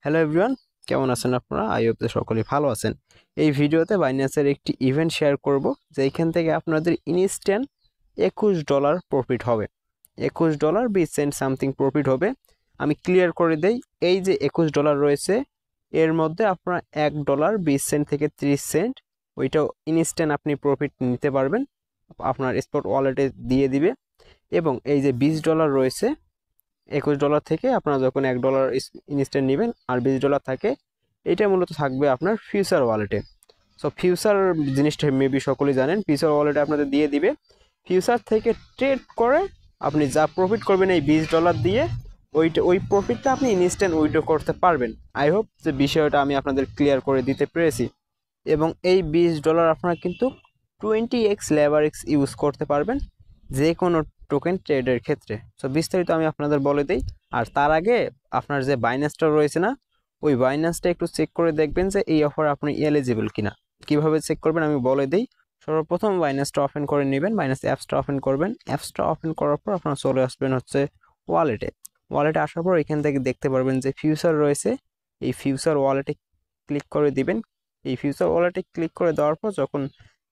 Hello everyone, কেমন আছেন আপনারা? আই হোপ যে সকলেই ভালো আছেন। এই ভিডিওতে বাইন্যান্সের একটি ইভেন্ট শেয়ার করব, যেখান থেকে আপনাদের ইনস্ট্যান্ট $21 প্রফিট হবে। $21 20 সেন্ট সামথিং প্রফিট হবে। আমি ক্লিয়ার করে দেই, এই যে $21 রয়েছে এর মধ্যে আপনারা $1 20 সেন্ট থেকে 30 সেন্ট ওইটাও ইনস্ট্যান্ট আপনি প্রফিট নিতে পারবেন, আপনার স্পট ওয়ালেটে দিয়ে দিবে। এবং এই যে $20 রয়েছে, $21 থেকে আপনারা যখন $1 ইনস্ট্যান্ট নেবেন আর $20 থাকে, এটা মূলত থাকবে আপনার ফিউচার ওয়ালেটে। সো ফিউচার জিনিসটা মেবি সকলেই জানেন, ফিউচার ওয়ালেটে আপনাদের দিয়ে দিবে। ফিউচার থেকে ট্রেড করে আপনি যা প্রফিট করবেন এই $20 দিয়ে, ওই প্রফিটটা আপনি ইনস্ট্যান্ট উইথড্র করতে পারবেন। আই হোপ যে বিষয়টা আমি আপনাদের ক্লিয়ার করে দিতে পেরেছি। এবং এই $20 আপনারা কিন্তু 20x লেভারেক্স ইউজ করতে পারবেন যে কোনো টোকেন ট্রেডের ক্ষেত্রে। সো বিস্তারিত আমি আপনাদের বলে দিই। আর তার আগে আপনার যে বাইন্যান্সটা রয়েছে না, ওই বাইন্যান্সটা একটু চেক করে দেখবেন যে এই অফার আপনি এলিজিবল কিনা। কিভাবে চেক করবেন আমি বলে দিই। সর্বপ্রথম বাইন্যান্সটা ওপেন করে নেবেন, বাইন্যান্স অ্যাপসটা ওপেন করবেন। অ্যাপসটা ওপেন করার পর আপনারা চলে আসবেন হচ্ছে ওয়ালেটে আসার পর এখান থেকে দেখতে পারবেন যে ফিউচার রয়েছে, এই ফিউচার ওয়ালেটে ক্লিক করে দিবেন। এই ফিউচার ওয়ালেটে ক্লিক করে দেওয়ার পর যখন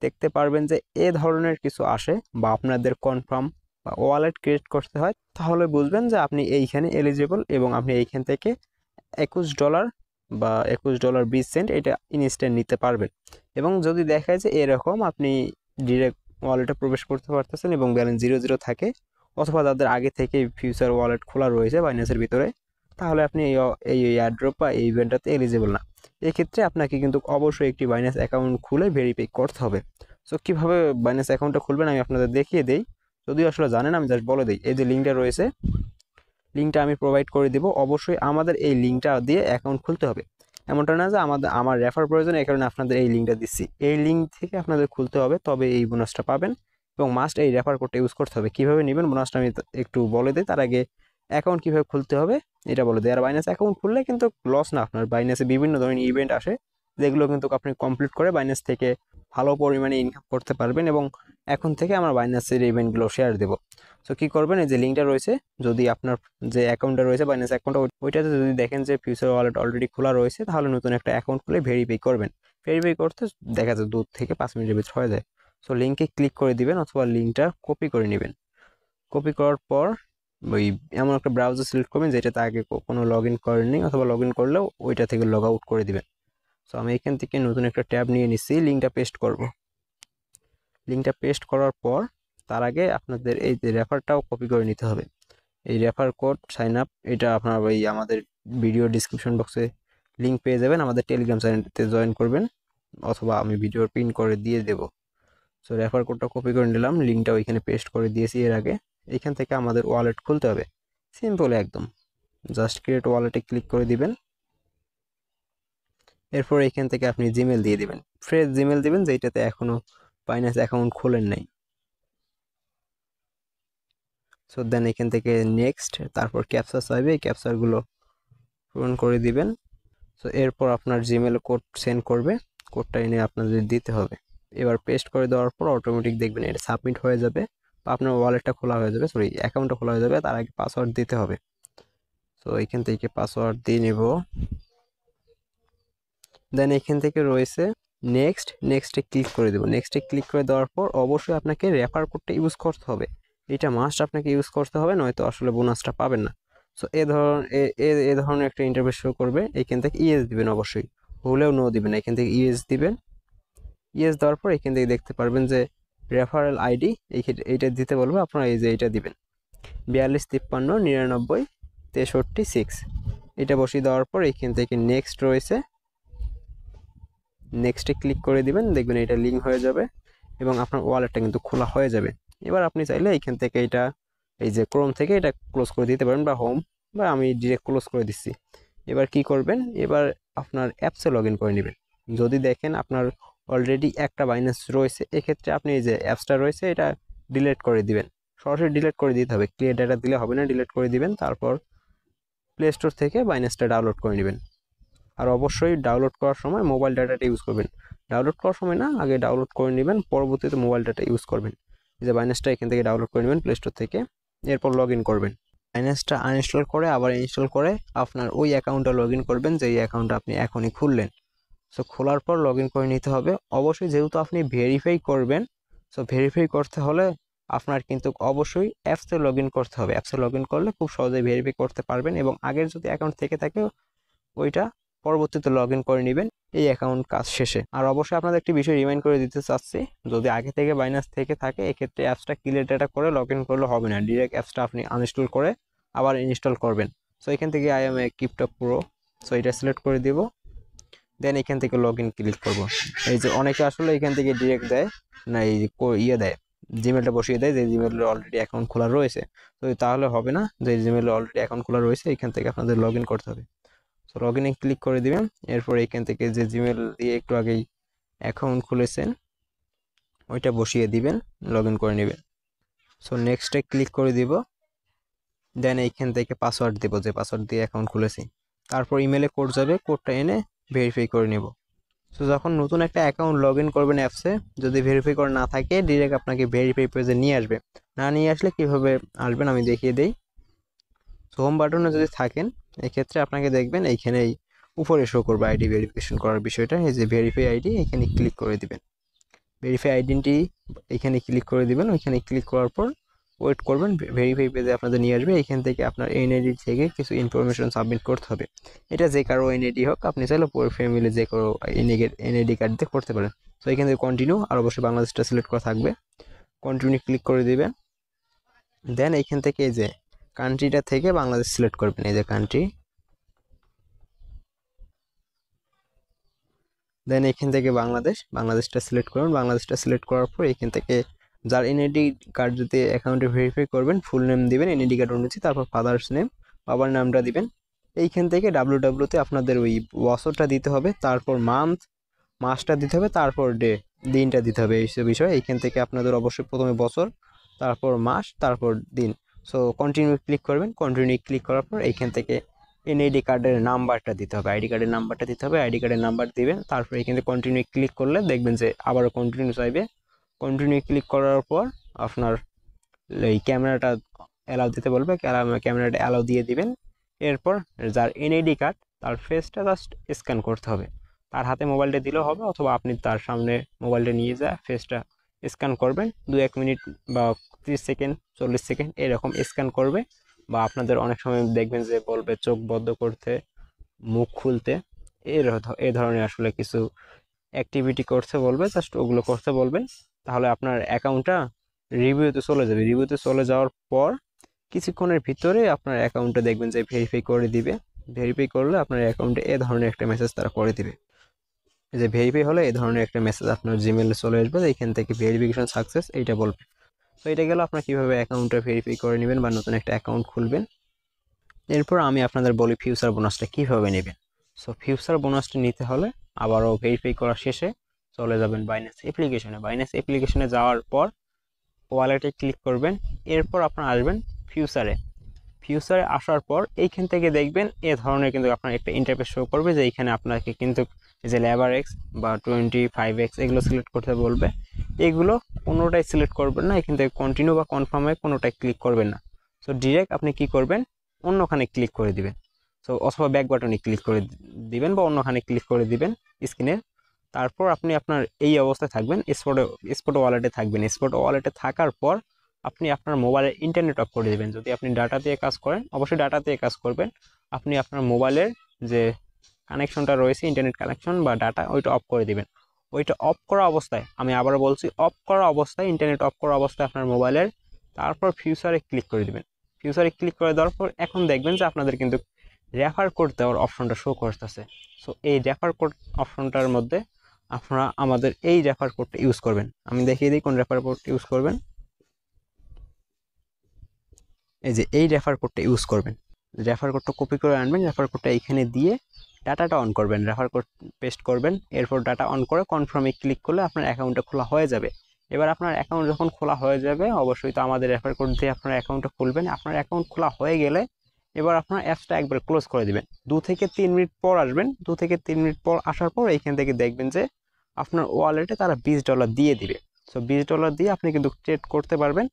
দেখতে পারবেন যে এ ধরনের কিছু আসে বা আপনাদের কনফার্ম বা ওয়ালেট ক্রিয়েট করতে হয়, তাহলে বুঝবেন যে আপনি এইখানে এলিজিবল এবং আপনি এইখান থেকে $21 বা $21 20 সেন্ট এটা ইনস্ট্যান্ট নিতে পারবেন। এবং যদি দেখায় যে এরকম আপনি ডিরেক্ট ওয়ালেটে প্রবেশ করতে পারতেছেন এবং ব্যালেন্স 0 থাকে, অথবা যাদের আগে থেকে ফিউচার ওয়ালেট খোলা রয়েছে বাইন্যান্সের ভিতরে, তাহলে আপনি এই এয়ারড্রপ বা এই ইভেন্টটাতে এলিজিবল না। এক্ষেত্রে আপনাকে কিন্তু অবশ্যই একটি বাইন্যান্স অ্যাকাউন্ট খুলে ভেরিফাই করতে হবে। সো কীভাবে বাইন্যান্স অ্যাকাউন্টটা খুলবেন আমি আপনাদের দেখিয়ে দিই। যদিও আসলে জানেন, আমি জাস্ট বলে দিই। এই যে লিঙ্কটা রয়েছে, লিঙ্কটা আমি প্রোভাইড করে দেবো। অবশ্যই আমাদের এই লিঙ্কটা দিয়ে অ্যাকাউন্ট খুলতে হবে। এমনটা না যে আমার রেফার প্রয়োজন, এই কারণে আপনাদের এই লিঙ্কটা দিচ্ছি। এই লিঙ্ক থেকে আপনাদের খুলতে হবে, তবে এই বোনাসটা পাবেন। এবং মাস্ট এই রেফার কোডটা ইউজ করতে হবে। কীভাবে নেবেন বোনাসটা আমি একটু বলে দিই। তার আগে অ্যাকাউন্ট কীভাবে খুলতে হবে এটা বলে দিই। আর বাইন্যান্স অ্যাকাউন্ট খুললে কিন্তু লস না আপনার। বাইন্যান্সে বিভিন্ন ধরনের ইভেন্ট আসে, যেগুলো কিন্তু আপনি কমপ্লিট করে বাইন্যান্স থেকে ভালো পরিমাণে ইনকাম করতে পারবেন। এবং এখন থেকে আমার বাইন্যান্সের ইভেন্টগুলো শেয়ার দেবো। সো কী করবেন, এই যে লিঙ্কটা রয়েছে, যদি আপনার যে অ্যাকাউন্টটা রয়েছে বাইন্যান্স অ্যাকাউন্টটা, ওইটাতে যদি দেখেন যে ফিউচার ওয়ালেট অলরেডি খোলা রয়েছে, তাহলে নতুন একটা অ্যাকাউন্ট খুলে ভেরিফাই করবেন। ভেরিফাই করতে দেখা যায় 2 থেকে 5 মিনিটের ভিতর হয়ে যায়। সো লিঙ্কে ক্লিক করে দিবেন অথবা লিঙ্কটা কপি করে নেবেন। কপি করার পর ওই এমন একটা ব্রাউজার সিলেক্ট করবেন যেটাতে আগে কোনো লগ ইন করেননি, অথবা লগ ইন করলেও ওইটা থেকে লগ আউট করে দিবেন। সো আমি এখান থেকে নতুন একটা ট্যাব নিয়ে নিচ্ছি, লিঙ্কটা পেস্ট করব। লিঙ্কটা পেস্ট করার পর তার আগে আপনাদের এই যে রেফারটাও কপি করে নিতে হবে। এই রেফার কোড সাইন আপ, এটা আপনার ওই আমাদের ভিডিও ডিসক্রিপশন বক্সে লিঙ্ক পেয়ে যাবেন। আমাদের টেলিগ্রাম চ্যানেলটিতে জয়েন করবেন, অথবা আমি ভিডিওর পিন করে দিয়ে দেব। সো রেফার কোডটা কপি করে নিলাম, লিঙ্কটা ওইখানে পেস্ট করে দিয়েছি এর আগে। এইখান থেকে আমাদের ওয়ালেট খুলতে হবে, সিম্পল একদম। জাস্ট ক্রিয়েট ওয়ালেটে ক্লিক করে দিবেন। এরপর এইখান থেকে আপনি জিমেল দিয়ে দিবেন, ফ্রেশ জিমেল দিবেন যেটাতে এখনও বাইন্যান্স অ্যাকাউন্ট খোলেন নাই। সো দেন এখান থেকে নেক্সট, তারপর ক্যাপচা চাইবে, এই ক্যাপচারগুলো পূরণ করে দিবেন। সো এরপর আপনার জিমেল কোড সেন্ড করবে, কোডটা এনে আপনাদের দিতে হবে। এবার পেস্ট করে দেওয়ার পর অটোমেটিক দেখবেন এটা সাবমিট হয়ে যাবে, বা আপনার ওয়ালেটটা খোলা হয়ে যাবে, সরি অ্যাকাউন্টটা খোলা হয়ে যাবে। তার আগে পাসওয়ার্ড দিতে হবে। সো এখান থেকে পাসওয়ার্ড দিয়ে নেব। দেন এখান থেকে রয়েছে নেক্সটে ক্লিক করে দেবো। নেক্সটে ক্লিক করে দেওয়ার পর অবশ্যই আপনাকে রেফার কোডটা ইউজ করতে হবে। এটা মাস্ট আপনাকে ইউজ করতে হবে, নয়তো আসলে বোনাসটা পাবেন না। সো এ ধরনের একটা ইন্টারফেস শো করবে। এখান থেকে ইএস দিবেন, অবশ্যই হলেও নো দিবেন। এখান থেকে ইএস দিবেন। ইএস দেওয়ার পর এখান থেকে দেখতে পারবেন যে রেফারেল আইডি, এইটা দিতে বলবো। আপনারা এই যে এইটা দিবেন 42539963 এটা বসিয়ে দেওয়ার পর এখান থেকে নেক্সট রয়েছে, নেক্সটে ক্লিক করে দিবেন। দেখবেন এটা লিঙ্ক হয়ে যাবে এবং আপনার ওয়ালেটটা কিন্তু খোলা হয়ে যাবে। এবার আপনি চাইলে এখান থেকে এটা এই যে ক্রোম থেকে এটা ক্লোজ করে দিতে পারেন, বা হোম, বা আমি ডিরেক্ট ক্লোজ করে দিচ্ছি। এবার কি করবেন, এবার আপনার অ্যাপসে লগ ইন করে নেবেন। যদি দেখেন আপনার অলরেডি একটা বাইন্যান্স রয়েছে, এক্ষেত্রে আপনি এই যে অ্যাপসটা রয়েছে এটা ডিলিট করে দিবেন। সরাসরি ডিলিট করে দিতে হবে, ক্লিয়ার ডাটা দিলে হবে না, ডিলিট করে দিবেন। তারপর প্লে স্টোর থেকে বাইন্যান্সটা ডাউনলোড করে নেবেন। আর অবশ্যই ডাউনলোড করার সময় মোবাইল ডাটাটা ইউজ করবেন। ডাউনলোড করার সময় না, আগে ডাউনলোড করে নেবেন, পরবর্তীতে মোবাইল ডাটা ইউজ করবেন। এই যে বাইন্যান্সটা এখান থেকে ডাউনলোড করে নেবেন প্লে স্টোর থেকে, এরপর লগ ইন করবেন। বাইন্যান্সটা আনইনস্টল করে আবার ইনস্টল করে আপনার ওই অ্যাকাউন্টটা লগ ইন করবেন যেই অ্যাকাউন্টটা আপনি এখনই খুললেন। সো খোলার পর লগ ইন করে নিতে হবে। অবশ্যই যেহেতু আপনি ভেরিফাই করবেন, সো ভেরিফাই করতে হলে আপনার কিন্তু অবশ্যই অ্যাপসে লগ ইন করতে হবে। অ্যাপসে লগ ইন করলে খুব সহজেই ভেরিফাই করতে পারবেন এবং আগের যদি অ্যাকাউন্ট থেকে থাকে ওইটা পরবর্তীতে লগ ইন করে নেবেন এই অ্যাকাউন্ট কাজ শেষে। আর অবশ্যই আপনাদের একটি বিষয় রিমাইন্ড করে দিতে চাচ্ছি, যদি আগে থেকে বাইন্যান্স থেকে থাকে এক্ষেত্রে অ্যাপসটা ক্লিয়ার ডেটা করে লগ ইন করলে হবে না, ডিরেক্ট অ্যাপসটা আপনি আনইনস্টল করে আবার ইনস্টল করবেন। সো এখান থেকে I M A crypto pro, so এটা সিলেক্ট করে দিব, দেন এখান থেকে লগ ইন ক্লিক করব। এই যে অনেকে আসলে এখান থেকে ডিরেক্ট দেয় না, এই যে ইয়ে দেয়, জিমেলটা বসিয়ে দেয় যে জিমেলের অলরেডি অ্যাকাউন্ট খোলা রয়েছে, তো তাহলে হবে না। যে জিমেলে অলরেডি অ্যাকাউন্ট খোলা রয়েছে এখান থেকে আপনাদের লগ ইন করতে হবে। সো লগ ইনে ক্লিক করে দিবেন। এরপর এখান থেকে যে জিমেল দিয়ে একটু আগেই অ্যাকাউন্ট খুলেছেন ওইটা বসিয়ে দিবেন, লগ ইন করে নেবেন। সো নেক্সটে ক্লিক করে দিব, দেন এইখান থেকে পাসওয়ার্ড দেবো যে পাসওয়ার্ড দিয়ে অ্যাকাউন্ট খুলেছি। তারপর ইমেলে কোড যাবে, কোডটা এনে ভেরিফাই করে নেব। সো যখন নতুন একটা অ্যাকাউন্ট লগ ইন করবেন অ্যাপসে, যদি ভেরিফাই করা না থাকে ডিরেক্ট আপনাকে ভেরিফাই পেজে নিয়ে আসবে। না নিয়ে আসলে কীভাবে আসবেন আমি দেখিয়ে দিই। সো হোম বাটনে যদি থাকেন এক্ষেত্রে আপনাকে দেখবেন এইখানেই উপরে শো করবে আইডি ভেরিফিকেশন করার বিষয়টা, এই যে ভেরিফাই আইডি এখানে ক্লিক করে দিবেন। ভেরিফাই আইডেন্টি এখানে ক্লিক করে দিবেন। ওইখানে ক্লিক করার পর ওয়েট করবেন, ভেরিফাই পেজে আপনাদের নিয়ে আসবে। এখান থেকে আপনার এনআইডি থেকে কিছু ইনফরমেশন সাবমিট করতে হবে। এটা যে কারো এনআইডি হোক, আপনি চাইলে পুরো ফ্যামিলি যে কারো এনআইডি কার্ড দিয়ে করতে পারেন। তো এখান থেকে কন্টিনিউ, আর অবশ্যই বাংলাদেশটা সিলেক্ট করা থাকবে, কন্টিনিউ ক্লিক করে দিবেন। দেন এইখান থেকে এই যে কান্ট্রিটা থেকে বাংলাদেশ সিলেক্ট করবেন, এই যে কান্ট্রি। দেন এখান থেকে বাংলাদেশটা সিলেক্ট করুন। বাংলাদেশটা সিলেক্ট করার পর এখান থেকে যার এনআইডি কার্ড যদি অ্যাকাউন্টে ভেরিফাই করবেন ফুল নেম দিবেন এনআইডি কার্ড অনুযায়ী, তারপর ফাদার্স নেম, বাবার নামটা দিবেন। এইখান থেকে ডাব্লিউতে আপনাদের ওই বছরটা দিতে হবে, তারপর মাসটা দিতে হবে, তারপর দিনটা দিতে হবে। এইসব বিষয় এইখান থেকে আপনাদের অবশ্যই প্রথমে বছর, তারপর মাস, তারপর দিন। সো কন্টিনিউ ক্লিক করবেন। কন্টিনিউ ক্লিক করার পর এইখান থেকে এনআইডি কার্ডের নাম্বারটা দিতে হবে, আইডি কার্ডের নাম্বারটা দিতে হবে, আইডি কার্ডের নাম্বার দিবেন। তারপর এখানে কন্টিনিউ ক্লিক করলে দেখবেন যে আবারও কন্টিনিউ চাইবে। কন্টিনিউ ক্লিক করার পর আপনার এই ক্যামেরাটা অ্যালাউ দিতে বলবে, ক্যামেরাটা অ্যালাউ দিয়ে দিবেন। এরপর যার এনআইডি কার্ড তার ফেসটা জাস্ট স্ক্যান করতে হবে, তার হাতে মোবাইলটা দিলেও হবে, অথবা আপনি তার সামনে মোবাইলটা নিয়ে যা ফেসটা স্ক্যান করবেন। 2-1 মিনিট বা 30 সেকেন্ড 40 সেকেন্ড এরকম স্ক্যান করবে। বা আপনাদের অনেক সময় দেখবেন যে বলবে চোখ বন্ধ করতে, মুখ খুলতে, এই ধরনের আসলে কিছু অ্যাক্টিভিটি করতে বলবে, জাস্ট ওগুলো করতে বলবেন। তাহলে আপনার অ্যাকাউন্টটা রিভিউতে চলে যাবে। রিভিউতে চলে যাওয়ার পর কিছুক্ষণের ভিতরে আপনার অ্যাকাউন্টটা দেখবেন যে ভেরিফাই করে দিবে। ভেরিফাই করলে আপনার অ্যাকাউন্টে এ ধরনের একটা মেসেজ তারা করে দিবে, যে ভেরিফাই হলে এই ধরনের একটা মেসেজ আপনার জিমেলে চলে আসবে, এখান থেকে ভেরিফিকেশন সাকসেস এইটা বলবে। তো এটা গেল আপনার কীভাবে অ্যাকাউন্টটা ভেরিফাই করে নেবেন বা নতুন একটা অ্যাকাউন্ট খুলবেন। এরপর আমি আপনাদের বলি ফিউচার বোনাসটা কীভাবে নেবেন। সো ফিউচার বোনাসটা নিতে হলে আবারও ভেরিফাই করা শেষে চলে যাবেন বাইন্যান্স অ্যাপ্লিকেশনে। বাইন্যান্স অ্যাপ্লিকেশনে যাওয়ার পর ওয়ালেটে ক্লিক করবেন। এরপর আপনার আসবেন ফিউচারে আসার পর এইখান থেকে দেখবেন এ ধরনের কিন্তু আপনার একটা ইন্টারফেস শো করবে, যে এইখানে আপনাকে কিন্তু এই যে লেবার এক্স বা 25x এগুলো সিলেক্ট করতে বলবে। এগুলো কোনোটাই সিলেক্ট করবেন না, এখান থেকে কন্টিনিউ বা কনফার্মে কোনোটাই ক্লিক করবেন না। সো ডিরেক্ট আপনি কি করবেন, অন্যখানে ক্লিক করে দিবেন। সো অথবা ব্যাক বাটনে ক্লিক করে দিবেন বা অন্যখানে ক্লিক করে দিবেন স্ক্রিনের। তারপর আপনি আপনার এই অবস্থায় থাকবেন, স্পট ওয়ালেটে থাকবেন। স্পট ওয়ালেটে থাকার পর আপনি আপনার মোবাইলের ইন্টারনেট অফ করে দেবেন। যদি আপনি ডাটা দিয়ে কাজ করেন অবশ্যই ডাটা দিয়ে কাজ করবেন। আপনি আপনার মোবাইলের যে কানেকশনটা রয়েছে ইন্টারনেট কানেকশন বা ডাটা, ওইটা অফ করে দিবেন। ওইটা অফ করা অবস্থায়, আমি আবারও বলছি, অফ করা অবস্থায়, ইন্টারনেট অফ করা অবস্থায় আপনার মোবাইলের, তারপর ফিউচারে ক্লিক করে দিবেন। ফিউচারে ক্লিক করে দেওয়ার পর এখন দেখবেন যে আপনাদের কিন্তু রেফার কোড দেওয়ার অপশনটা শো করতেছে। সো এই রেফার কোড অপশনটার মধ্যে আপনারা আমাদের এই রেফার কোডটা ইউজ করবেন। আমি দেখিয়ে দিই কোন রেফার কোডটা ইউজ করবেন। এই যে এই রেফার কোডটা ইউজ করবেন। রেফার কোডটা কপি করে আনবেন, রেফার কোডটা এখানে দিয়ে ডাটাটা অন করবেন, রেফার কোড পেস্ট করবেন। এরপর ডাটা অন করে কনফার্মে ক্লিক করলে আপনার অ্যাকাউন্টটা খোলা হয়ে যাবে। এবার আপনার অ্যাকাউন্ট যখন খোলা হয়ে যাবে অবশ্যই তো আমাদের রেফার কোড দিয়ে আপনার অ্যাকাউন্টটা খুলবেন। আপনার অ্যাকাউন্ট খোলা হয়ে গেলে এবার আপনার অ্যাপসটা একবার ক্লোজ করে দিবেন। 2 থেকে 3 মিনিট পর আসবেন। 2 থেকে 3 মিনিট পর আসার পর এইখান থেকে দেখবেন যে আপনার ওয়ালেটে তারা $20 দিয়ে দিবে। সো $20 দিয়ে আপনি কিন্তু ট্রেড করতে পারবেন।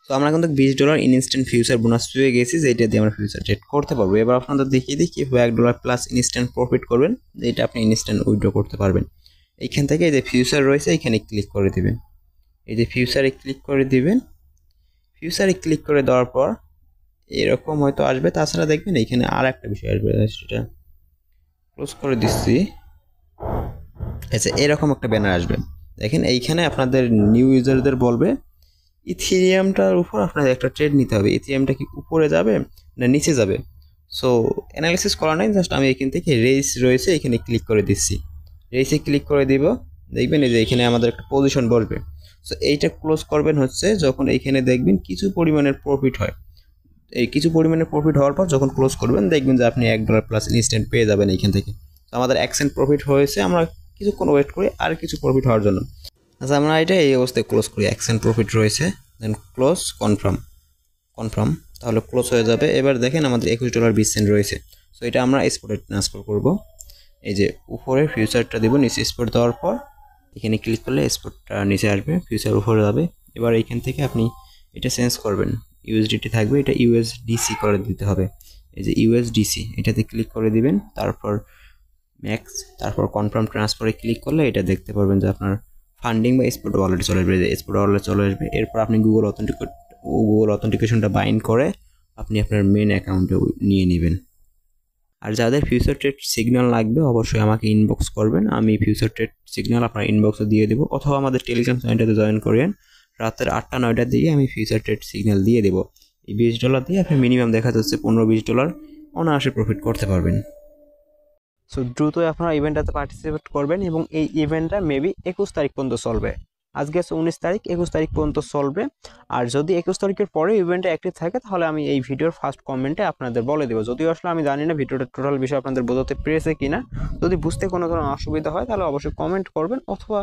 তো আমরা কিন্তু $20 ইনস্ট্যান্ট ফিউচার বোনাস পেয়ে গেছি, যেটা দিয়ে আমরা ফিউচার ট্রেড করতে পারবো। এবার আপনাদের দেখিয়ে দিই কীভাবে $1 প্লাস ইনস্ট্যান্ট প্রফিট করবেন, যেটা আপনি ইনস্ট্যান্ট উইথড্র করতে পারবেন। এইখান থেকে এই যে ফিউচার রয়েছে এখানে ক্লিক করে দিবেন, এই যে ফিউচারে ক্লিক করে দিবেন। ফিউচারে ক্লিক করে দেওয়ার পর এরকম হয়তো আসবে। তাছাড়া দেখবেন এইখানে আর একটা বিষয় আসবে, সেটা ক্লোজ করে দিচ্ছি। আচ্ছা, এরকম একটা ব্যানার আসবে। দেখেন এইখানে আপনাদের নিউ ইউজারদের বলবে ইথিরিয়ামটার উপর আপনাদের একটা ট্রেড নিতে হবে। ইথিরিয়ামটা কি উপরে যাবে না নিচে যাবে? সো অ্যানালাইসিস করা নাই, জাস্ট আমি এখান থেকে রেস রয়েছে এখানে ক্লিক করে দিচ্ছি। রেসে ক্লিক করে দিব, দেখবেন এই যে এখানে আমাদের একটা পজিশন বলবে। সো এইটা ক্লোজ করবেন হচ্ছে যখন এইখানে দেখবেন কিছু পরিমাণের প্রফিট হয়। এই কিছু পরিমাণের প্রফিট হওয়ার পর যখন ক্লোজ করবেন দেখবেন যে আপনি $1 প্লাস ইনস্ট্যান্ট পেয়ে যাবেন এইখান থেকে। তো আমাদের 1 সেন্ট প্রফিট হয়েছে, আমরা কিছুক্ষণ ওয়েট করি আর কিছু প্রফিট হওয়ার জন্য। আচ্ছা, আমরা এটা এই অবস্থায় ক্লোজ করি। 1 সেন্ট প্রফিট রয়েছে, দেন ক্লোজ, কনফার্ম, তাহলে ক্লোজ হয়ে যাবে। এবার দেখেন আমাদের $21.20 রয়েছে। সো এটা আমরা স্পটে ট্রান্সফার করব। এই যে উপরে ফিউচারটা দিব, নিচে স্পট দেওয়ার পর এখানে ক্লিক করলে স্পটটা নিচে আসবে, ফিউচার উপরে যাবে। এবার এইখান থেকে আপনি এটা চেঞ্জ করবেন, ইউএসডিটি থাকবে, এটা ইউএসডিসি করে দিতে হবে। এই যে ইউএসডিসি এটাতে ক্লিক করে দিবেন, তারপর ম্যাক্স, তারপর কনফার্ম ট্রান্সফারে ক্লিক করলে এটা দেখতে পারবেন যে আপনার ফান্ডিং বা স্পট ওয়ালেটে চলে আসবে, স্পট ওয়ালেটে চলে আসবে। এরপর আপনি গুগল অথেন্টিকেশনটা বাইন্ড করে আপনি আপনার মেন অ্যাকাউন্টে নিয়ে নেবেন। আর যাদের ফিউচার ট্রেড সিগন্যাল লাগবে অবশ্যই আমাকে ইনবক্স করবেন, আমি ফিউচার ট্রেড সিগন্যাল আপনার ইনবক্সে দিয়ে দেবো, অথবা আমাদের টেলিগ্রাম চ্যানেলটাতে জয়েন করেন। রাতের 8টা-9টার দিকে আমি ফিউচার ট্রেড সিগন্যাল দিয়ে দেবো। এই $20 দিয়ে আপনি মিনিমাম দেখা যাচ্ছে $15-20 অনায়াসে প্রফিট করতে পারবেন। সো দ্রুতই আপনারা ইভেন্টটাতে পার্টিসিপেট করবেন এবং এই ইভেন্টটা মেবি 21 তারিখ পর্যন্ত চলবে। আজকে আছে 19 তারিখ, 21 তারিখ পর্যন্ত চলবে। আর যদি 21 তারিখের পরে ইভেন্টটা অ্যাক্টিভ থাকে তাহলে আমি এই ভিডিওর ফার্স্ট কমেন্টে আপনাদের বলে দেবো। যদিও আসলে আমি জানি না ভিডিওটার টোটাল বিষয় আপনাদের বোঝাতে পেরেছে কিনা। যদি বুঝতে কোনো ধরনের অসুবিধা হয় তাহলে অবশ্যই কমেন্ট করবেন, অথবা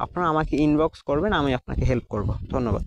আপনারা আমাকে ইনবক্স করবেন, আমি আপনাকে হেল্প করব। ধন্যবাদ।